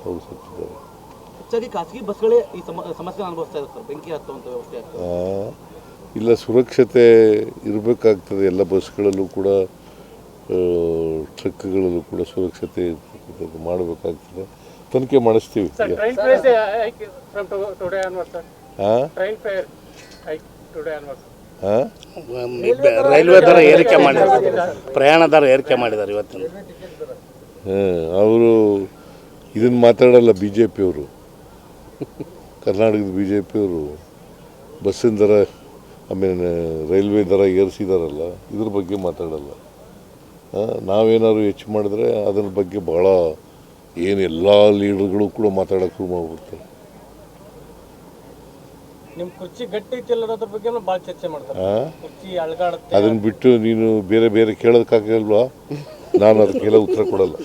ಅವರು ಸತ್ತಿದ್ದಾರೆ. ಹೆಚ್ಚಾಗಿ ಖಾಸಗಿ ಬಸ್ಗಳೇ ಈ ಸಮಸ್ಯೆ ಅನುಭವಿಸ್ತಾ ಇದ್ದಾರೆ ಸರ್, ಬೆಂಕಿ ಹತ್ತುವಂಥ ವ್ಯವಸ್ಥೆ ಆಗ್ತದೆ. ಇಲ್ಲ, ಸುರಕ್ಷತೆ ಇರಬೇಕಾಗ್ತದೆ. ಎಲ್ಲ ಬಸ್ಗಳಲ್ಲೂ ಕೂಡ ಟ್ರಕ್ಗಳಲ್ಲೂ ಕೂಡ ಸುರಕ್ಷತೆ ಮಾಡಬೇಕಾಗ್ತದೆ. ತನಿಖೆ ಮಾಡಿಸ್ತೀವಿ. ರೈಲ್ವೆ ದರ ಏರಿಕೆ ಮಾಡಿದ್ದಾರೆ, ಪ್ರಯಾಣ ದರ ಏರಿಕೆ ಮಾಡಿದ್ದಾರೆ ಇವತ್ತಿನ. ಅವರು ಇದನ್ನು ಮಾತಾಡಲ್ಲ. ಬಿ ಜೆ ಪಿಯವರು, ಕರ್ನಾಟಕದ ಬಿ ಜೆ ಪಿಯವರು ಬಸ್ಸಿನ ದರ ಆಮೇಲೆ ರೈಲ್ವೆ ದರ ಏರಿಸಿದಾರಲ್ಲ, ಇದ್ರ ಬಗ್ಗೆ ಮಾತಾಡಲ್ಲ. ನಾವೇನಾದ್ರು ಹೆಚ್ಚು ಮಾಡಿದ್ರೆ ಅದ್ರ ಬಗ್ಗೆ ಭಾಳ ಎಲ್ಲ ಲೀಡರ್ಗಳು ಕೂಡ ಮಾತಾಡೋಕೆ ಶುರು ಮಾಡ್ಬಿಡ್ತಾರೆ. ನಿಮ್ಮ ಕುರ್ಚಿ ಗಟ್ಟಿ ಐತಿಲ್ಲ ಅನ್ನೋದ್ರ ಬಗ್ಗೆ ಭಾಳ ಚರ್ಚೆ ಮಾಡ್ತಾರೆ. ಕುರ್ಚಿ ಅಳಗಾಡುತ್ತೆ. ಅದನ್ನು ಬಿಟ್ಟು ನೀನು ಬೇರೆ ಬೇರೆ ಕೇಳೋದಕ್ಕಾಗಲ್ವಾ? ನಾನು ಅದಕ್ಕೆಲ್ಲ ಉತ್ತರ ಕೊಡಲ್ಲ.